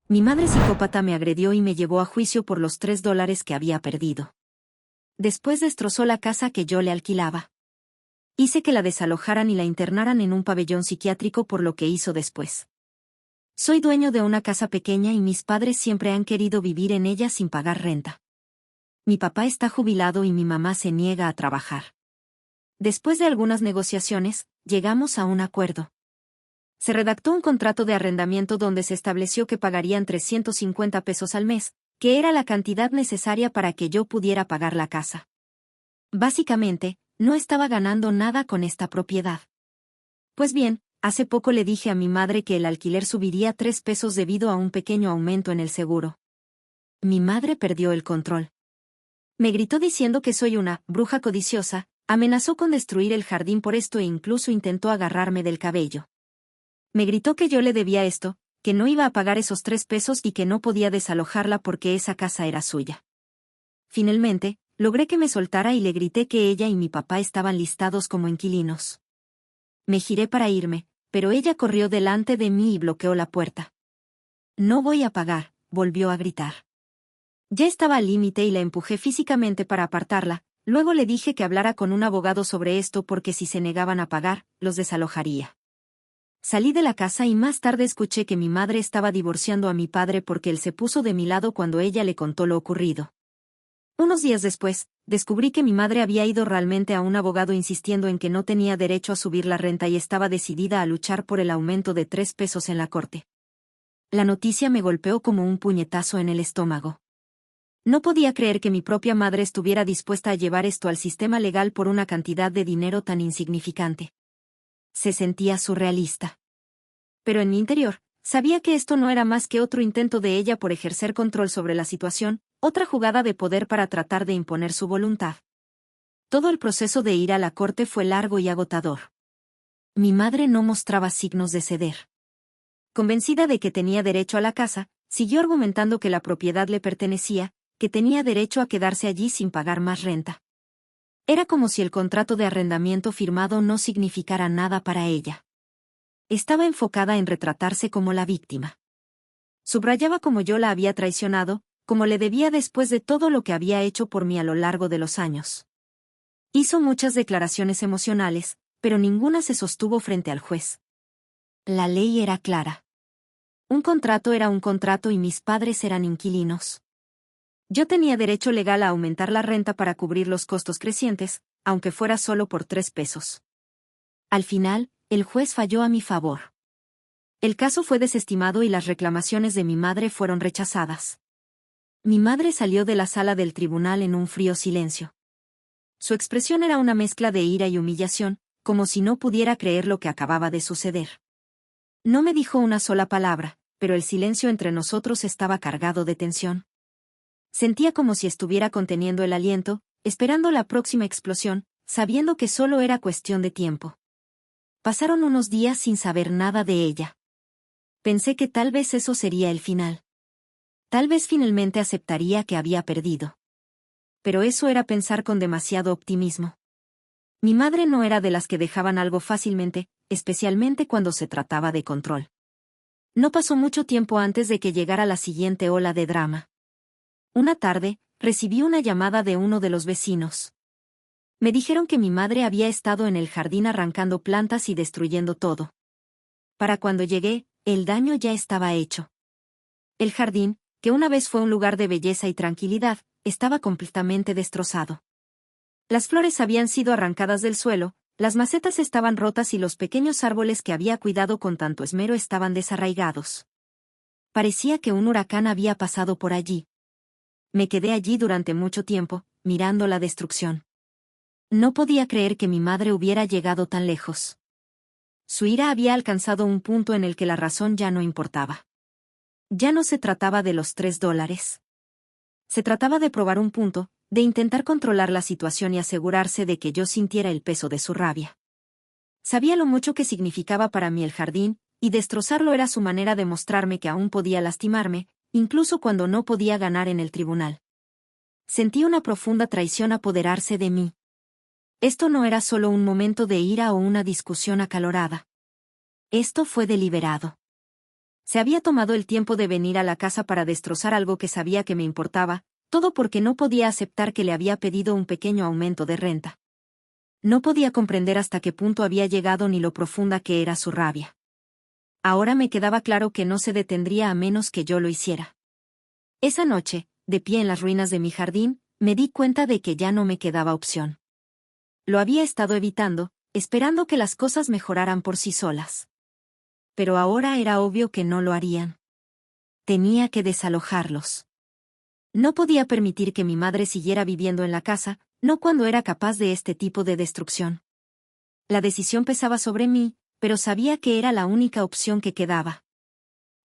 Mi madre psicópata me agredió y me llevó a juicio por los $3 que había perdido. Después destrozó la casa que yo le alquilaba. Hice que la desalojaran y la internaran en un pabellón psiquiátrico por lo que hizo después. Soy dueño de una casa pequeña y mis padres siempre han querido vivir en ella sin pagar renta. Mi papá está jubilado y mi mamá se niega a trabajar. Después de algunas negociaciones, llegamos a un acuerdo. Se redactó un contrato de arrendamiento donde se estableció que pagarían $350 al mes, que era la cantidad necesaria para que yo pudiera pagar la casa. Básicamente, no estaba ganando nada con esta propiedad. Pues bien, hace poco le dije a mi madre que el alquiler subiría $3 debido a un pequeño aumento en el seguro. Mi madre perdió el control. Me gritó diciendo que soy una bruja codiciosa, amenazó con destruir el jardín por esto e incluso intentó agarrarme del cabello. Me gritó que yo le debía esto, que no iba a pagar esos $3 y que no podía desalojarla porque esa casa era suya. Finalmente, logré que me soltara y le grité que ella y mi papá estaban listados como inquilinos. Me giré para irme, pero ella corrió delante de mí y bloqueó la puerta. No voy a pagar, volvió a gritar. Ya estaba al límite y la empujé físicamente para apartarla, luego le dije que hablara con un abogado sobre esto porque si se negaban a pagar, los desalojaría. Salí de la casa y más tarde escuché que mi madre estaba divorciando a mi padre porque él se puso de mi lado cuando ella le contó lo ocurrido. Unos días después, descubrí que mi madre había ido realmente a un abogado insistiendo en que no tenía derecho a subir la renta y estaba decidida a luchar por el aumento de $3 en la corte. La noticia me golpeó como un puñetazo en el estómago. No podía creer que mi propia madre estuviera dispuesta a llevar esto al sistema legal por una cantidad de dinero tan insignificante. Se sentía surrealista. Pero en mi interior, sabía que esto no era más que otro intento de ella por ejercer control sobre la situación, otra jugada de poder para tratar de imponer su voluntad. Todo el proceso de ir a la corte fue largo y agotador. Mi madre no mostraba signos de ceder. Convencida de que tenía derecho a la casa, siguió argumentando que la propiedad le pertenecía, que tenía derecho a quedarse allí sin pagar más renta. Era como si el contrato de arrendamiento firmado no significara nada para ella. Estaba enfocada en retratarse como la víctima. Subrayaba cómo yo la había traicionado, como le debía después de todo lo que había hecho por mí a lo largo de los años. Hizo muchas declaraciones emocionales, pero ninguna se sostuvo frente al juez. La ley era clara. Un contrato era un contrato y mis padres eran inquilinos. Yo tenía derecho legal a aumentar la renta para cubrir los costos crecientes, aunque fuera solo por $3. Al final, el juez falló a mi favor. El caso fue desestimado y las reclamaciones de mi madre fueron rechazadas. Mi madre salió de la sala del tribunal en un frío silencio. Su expresión era una mezcla de ira y humillación, como si no pudiera creer lo que acababa de suceder. No me dijo una sola palabra, pero el silencio entre nosotros estaba cargado de tensión. Sentía como si estuviera conteniendo el aliento, esperando la próxima explosión, sabiendo que solo era cuestión de tiempo. Pasaron unos días sin saber nada de ella. Pensé que tal vez eso sería el final. Tal vez finalmente aceptaría que había perdido. Pero eso era pensar con demasiado optimismo. Mi madre no era de las que dejaban algo fácilmente, especialmente cuando se trataba de control. No pasó mucho tiempo antes de que llegara la siguiente ola de drama. Una tarde, recibí una llamada de uno de los vecinos. Me dijeron que mi madre había estado en el jardín arrancando plantas y destruyendo todo. Para cuando llegué, el daño ya estaba hecho. El jardín, que una vez fue un lugar de belleza y tranquilidad, estaba completamente destrozado. Las flores habían sido arrancadas del suelo, las macetas estaban rotas y los pequeños árboles que había cuidado con tanto esmero estaban desarraigados. Parecía que un huracán había pasado por allí. Me quedé allí durante mucho tiempo, mirando la destrucción. No podía creer que mi madre hubiera llegado tan lejos. Su ira había alcanzado un punto en el que la razón ya no importaba. Ya no se trataba de los $3. Se trataba de probar un punto, de intentar controlar la situación y asegurarse de que yo sintiera el peso de su rabia. Sabía lo mucho que significaba para mí el jardín, y destrozarlo era su manera de mostrarme que aún podía lastimarme, incluso cuando no podía ganar en el tribunal. Sentí una profunda traición apoderarse de mí. Esto no era solo un momento de ira o una discusión acalorada. Esto fue deliberado. Se había tomado el tiempo de venir a la casa para destrozar algo que sabía que me importaba, todo porque no podía aceptar que le había pedido un pequeño aumento de renta. No podía comprender hasta qué punto había llegado ni lo profunda que era su rabia. Ahora me quedaba claro que no se detendría a menos que yo lo hiciera. Esa noche, de pie en las ruinas de mi jardín, me di cuenta de que ya no me quedaba opción. Lo había estado evitando, esperando que las cosas mejoraran por sí solas. Pero ahora era obvio que no lo harían. Tenía que desalojarlos. No podía permitir que mi madre siguiera viviendo en la casa, no cuando era capaz de este tipo de destrucción. La decisión pesaba sobre mí, pero sabía que era la única opción que quedaba.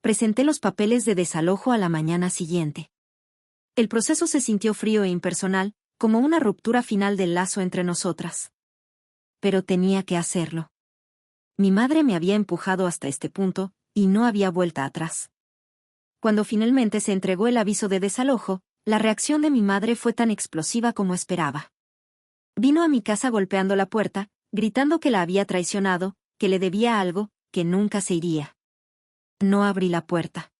Presenté los papeles de desalojo a la mañana siguiente. El proceso se sintió frío e impersonal, como una ruptura final del lazo entre nosotras. Pero tenía que hacerlo. Mi madre me había empujado hasta este punto, y no había vuelta atrás. Cuando finalmente se entregó el aviso de desalojo, la reacción de mi madre fue tan explosiva como esperaba. Vino a mi casa golpeando la puerta, gritando que la había traicionado, que le debía algo, que nunca se iría. No abrí la puerta.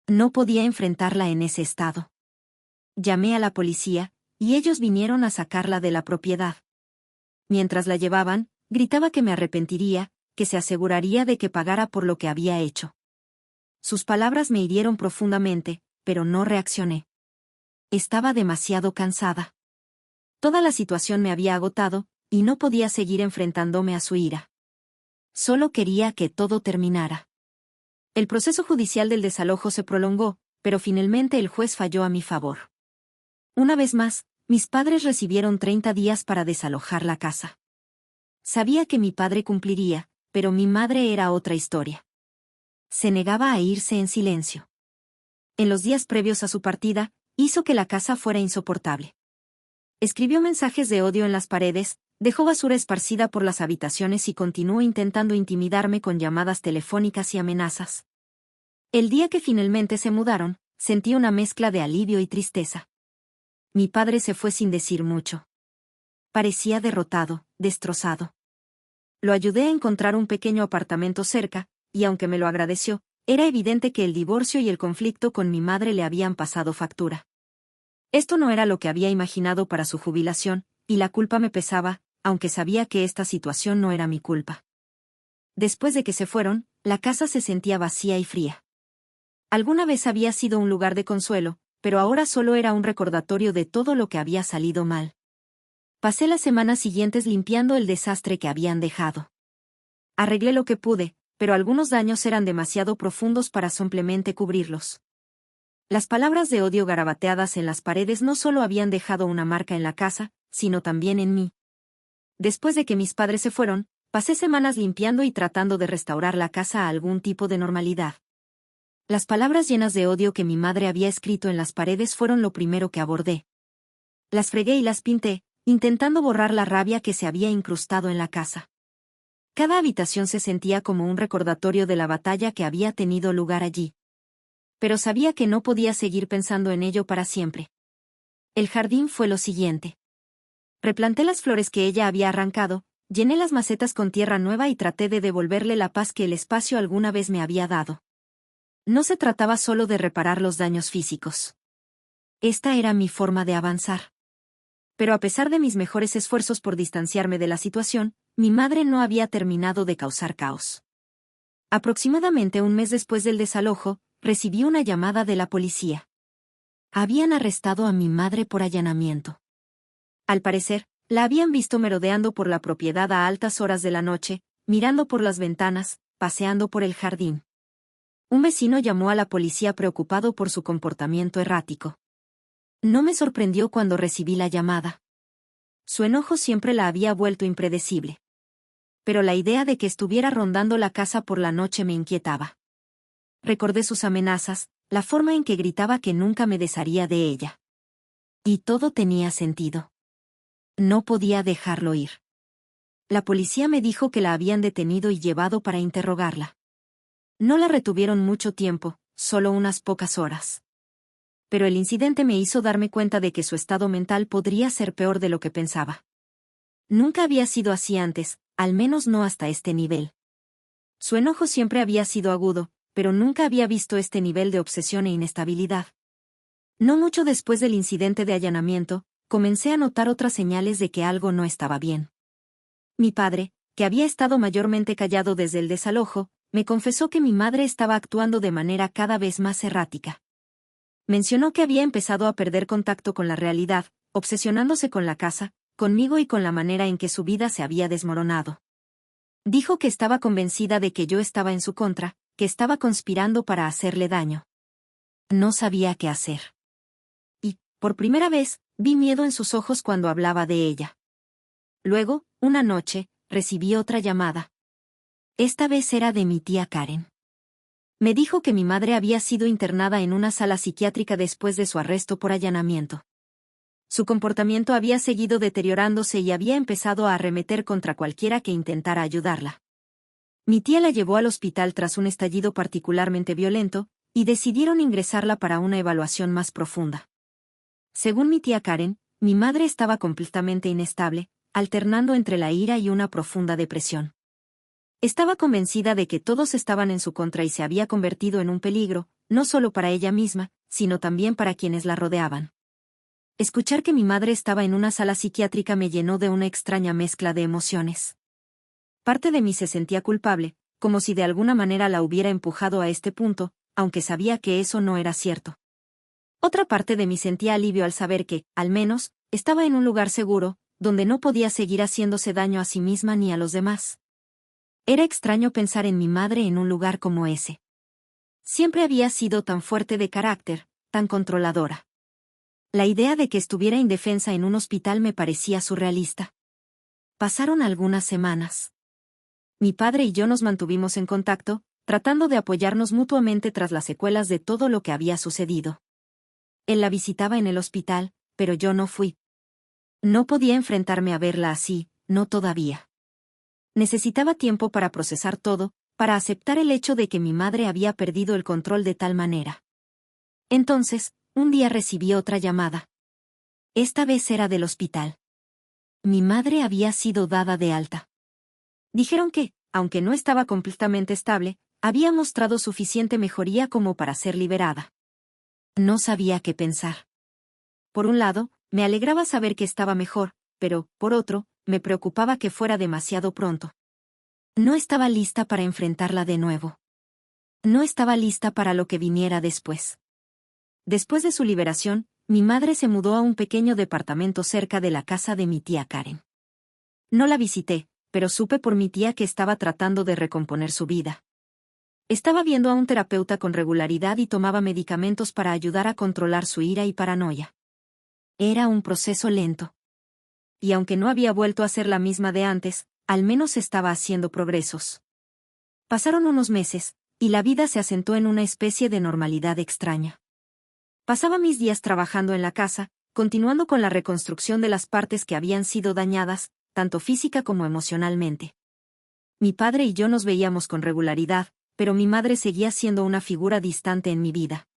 No podía enfrentarla en ese estado. Llamé a la policía, y ellos vinieron a sacarla de la propiedad. Mientras la llevaban, gritaba que me arrepentiría, que se aseguraría de que pagara por lo que había hecho. Sus palabras me hirieron profundamente, pero no reaccioné. Estaba demasiado cansada. Toda la situación me había agotado, y no podía seguir enfrentándome a su ira. Solo quería que todo terminara. El proceso judicial del desalojo se prolongó, pero finalmente el juez falló a mi favor. Una vez más, mis padres recibieron 30 días para desalojar la casa. Sabía que mi padre cumpliría, pero mi madre era otra historia. Se negaba a irse en silencio. En los días previos a su partida, hizo que la casa fuera insoportable. Escribió mensajes de odio en las paredes, dejó basura esparcida por las habitaciones y continuó intentando intimidarme con llamadas telefónicas y amenazas. El día que finalmente se mudaron, sentí una mezcla de alivio y tristeza. Mi padre se fue sin decir mucho. Parecía derrotado, destrozado. Lo ayudé a encontrar un pequeño apartamento cerca, y aunque me lo agradeció, era evidente que el divorcio y el conflicto con mi madre le habían pasado factura. Esto no era lo que había imaginado para su jubilación, y la culpa me pesaba, aunque sabía que esta situación no era mi culpa. Después de que se fueron, la casa se sentía vacía y fría. Alguna vez había sido un lugar de consuelo, pero ahora solo era un recordatorio de todo lo que había salido mal. Pasé las semanas siguientes limpiando el desastre que habían dejado. Arreglé lo que pude, pero algunos daños eran demasiado profundos para simplemente cubrirlos. Las palabras de odio garabateadas en las paredes no solo habían dejado una marca en la casa, sino también en mí. Después de que mis padres se fueron, pasé semanas limpiando y tratando de restaurar la casa a algún tipo de normalidad. Las palabras llenas de odio que mi madre había escrito en las paredes fueron lo primero que abordé. Las fregué y las pinté, intentando borrar la rabia que se había incrustado en la casa. Cada habitación se sentía como un recordatorio de la batalla que había tenido lugar allí. Pero sabía que no podía seguir pensando en ello para siempre. El jardín fue lo siguiente. Replanté las flores que ella había arrancado, llené las macetas con tierra nueva y traté de devolverle la paz que el espacio alguna vez me había dado. No se trataba solo de reparar los daños físicos. Esta era mi forma de avanzar. Pero a pesar de mis mejores esfuerzos por distanciarme de la situación, mi madre no había terminado de causar caos. Aproximadamente un mes después del desalojo, recibí una llamada de la policía. Habían arrestado a mi madre por allanamiento. Al parecer, la habían visto merodeando por la propiedad a altas horas de la noche, mirando por las ventanas, paseando por el jardín. Un vecino llamó a la policía preocupado por su comportamiento errático. No me sorprendió cuando recibí la llamada. Su enojo siempre la había vuelto impredecible. Pero la idea de que estuviera rondando la casa por la noche me inquietaba. Recordé sus amenazas, la forma en que gritaba que nunca me desharía de ella. Y todo tenía sentido. No podía dejarlo ir. La policía me dijo que la habían detenido y llevado para interrogarla. No la retuvieron mucho tiempo, solo unas pocas horas. Pero el incidente me hizo darme cuenta de que su estado mental podría ser peor de lo que pensaba. Nunca había sido así antes, al menos no hasta este nivel. Su enojo siempre había sido agudo, pero nunca había visto este nivel de obsesión e inestabilidad. No mucho después del incidente de allanamiento, comencé a notar otras señales de que algo no estaba bien. Mi padre, que había estado mayormente callado desde el desalojo, me confesó que mi madre estaba actuando de manera cada vez más errática. Mencionó que había empezado a perder contacto con la realidad, obsesionándose con la casa, conmigo y con la manera en que su vida se había desmoronado. Dijo que estaba convencida de que yo estaba en su contra, que estaba conspirando para hacerle daño. No sabía qué hacer. Y, por primera vez, vi miedo en sus ojos cuando hablaba de ella. Luego, una noche, recibí otra llamada. Esta vez era de mi tía Karen. Me dijo que mi madre había sido internada en una sala psiquiátrica después de su arresto por allanamiento. Su comportamiento había seguido deteriorándose y había empezado a arremeter contra cualquiera que intentara ayudarla. Mi tía la llevó al hospital tras un estallido particularmente violento, y decidieron ingresarla para una evaluación más profunda. Según mi tía Karen, mi madre estaba completamente inestable, alternando entre la ira y una profunda depresión. Estaba convencida de que todos estaban en su contra y se había convertido en un peligro, no solo para ella misma, sino también para quienes la rodeaban. Escuchar que mi madre estaba en una sala psiquiátrica me llenó de una extraña mezcla de emociones. Parte de mí se sentía culpable, como si de alguna manera la hubiera empujado a este punto, aunque sabía que eso no era cierto. Otra parte de mí sentía alivio al saber que, al menos, estaba en un lugar seguro, donde no podía seguir haciéndose daño a sí misma ni a los demás. Era extraño pensar en mi madre en un lugar como ese. Siempre había sido tan fuerte de carácter, tan controladora. La idea de que estuviera indefensa en un hospital me parecía surrealista. Pasaron algunas semanas. Mi padre y yo nos mantuvimos en contacto, tratando de apoyarnos mutuamente tras las secuelas de todo lo que había sucedido. Él la visitaba en el hospital, pero yo no fui. No podía enfrentarme a verla así, no todavía. Necesitaba tiempo para procesar todo, para aceptar el hecho de que mi madre había perdido el control de tal manera. Entonces, un día recibí otra llamada. Esta vez era del hospital. Mi madre había sido dada de alta. Dijeron que, aunque no estaba completamente estable, había mostrado suficiente mejoría como para ser liberada. No sabía qué pensar. Por un lado, me alegraba saber que estaba mejor, pero, por otro, me preocupaba que fuera demasiado pronto. No estaba lista para enfrentarla de nuevo. No estaba lista para lo que viniera después. Después de su liberación, mi madre se mudó a un pequeño departamento cerca de la casa de mi tía Karen. No la visité, pero supe por mi tía que estaba tratando de recomponer su vida. Estaba viendo a un terapeuta con regularidad y tomaba medicamentos para ayudar a controlar su ira y paranoia. Era un proceso lento. Y aunque no había vuelto a ser la misma de antes, al menos estaba haciendo progresos. Pasaron unos meses, y la vida se asentó en una especie de normalidad extraña. Pasaba mis días trabajando en la casa, continuando con la reconstrucción de las partes que habían sido dañadas, tanto física como emocionalmente. Mi padre y yo nos veíamos con regularidad, pero mi madre seguía siendo una figura distante en mi vida.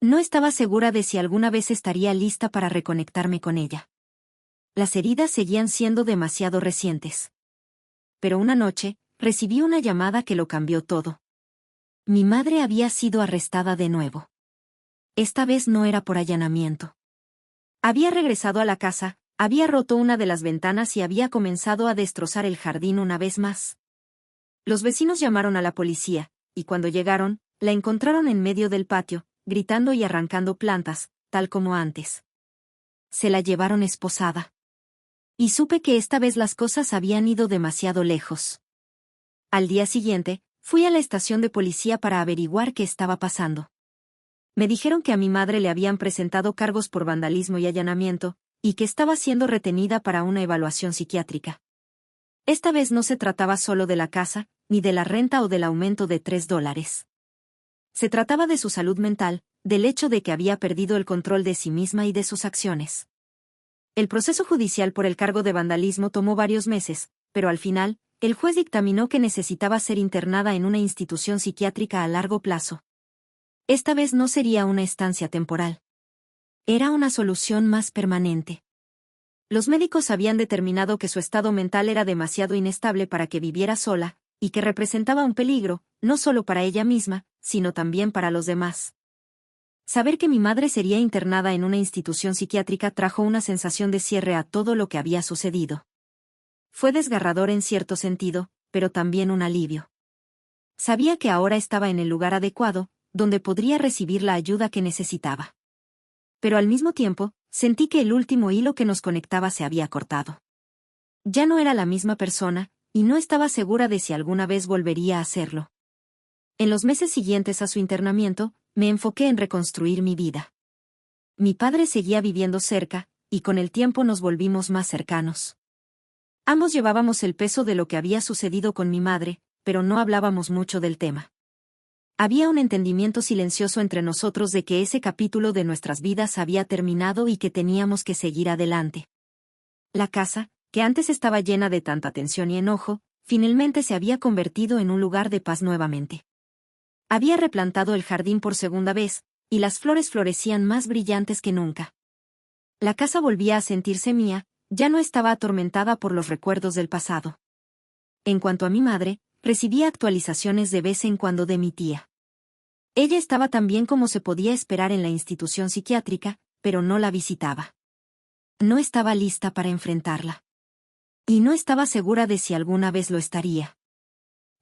No estaba segura de si alguna vez estaría lista para reconectarme con ella. Las heridas seguían siendo demasiado recientes. Pero una noche, recibí una llamada que lo cambió todo. Mi madre había sido arrestada de nuevo. Esta vez no era por allanamiento. Había regresado a la casa, había roto una de las ventanas y había comenzado a destrozar el jardín una vez más. Los vecinos llamaron a la policía, y cuando llegaron, la encontraron en medio del patio, gritando y arrancando plantas, tal como antes. Se la llevaron esposada. Y supe que esta vez las cosas habían ido demasiado lejos. Al día siguiente, fui a la estación de policía para averiguar qué estaba pasando. Me dijeron que a mi madre le habían presentado cargos por vandalismo y allanamiento, y que estaba siendo retenida para una evaluación psiquiátrica. Esta vez no se trataba solo de la casa, ni de la renta o del aumento de $3. Se trataba de su salud mental, del hecho de que había perdido el control de sí misma y de sus acciones. El proceso judicial por el cargo de vandalismo tomó varios meses, pero al final, el juez dictaminó que necesitaba ser internada en una institución psiquiátrica a largo plazo. Esta vez no sería una estancia temporal. Era una solución más permanente. Los médicos habían determinado que su estado mental era demasiado inestable para que viviera sola, y que representaba un peligro, no solo para ella misma, sino también para los demás. Saber que mi madre sería internada en una institución psiquiátrica trajo una sensación de cierre a todo lo que había sucedido. Fue desgarrador en cierto sentido, pero también un alivio. Sabía que ahora estaba en el lugar adecuado, donde podría recibir la ayuda que necesitaba. Pero al mismo tiempo, sentí que el último hilo que nos conectaba se había cortado. Ya no era la misma persona, y no estaba segura de si alguna vez volvería a hacerlo. En los meses siguientes a su internamiento, me enfoqué en reconstruir mi vida. Mi padre seguía viviendo cerca, y con el tiempo nos volvimos más cercanos. Ambos llevábamos el peso de lo que había sucedido con mi madre, pero no hablábamos mucho del tema. Había un entendimiento silencioso entre nosotros de que ese capítulo de nuestras vidas había terminado y que teníamos que seguir adelante. La casa, que antes estaba llena de tanta tensión y enojo, finalmente se había convertido en un lugar de paz nuevamente. Había replantado el jardín por segunda vez, y las flores florecían más brillantes que nunca. La casa volvía a sentirse mía, ya no estaba atormentada por los recuerdos del pasado. En cuanto a mi madre, recibía actualizaciones de vez en cuando de mi tía. Ella estaba tan bien como se podía esperar en la institución psiquiátrica, pero no la visitaba. No estaba lista para enfrentarla. Y no estaba segura de si alguna vez lo estaría.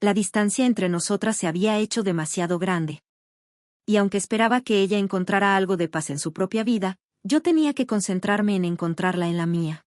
La distancia entre nosotras se había hecho demasiado grande. Y aunque esperaba que ella encontrara algo de paz en su propia vida, yo tenía que concentrarme en encontrarla en la mía.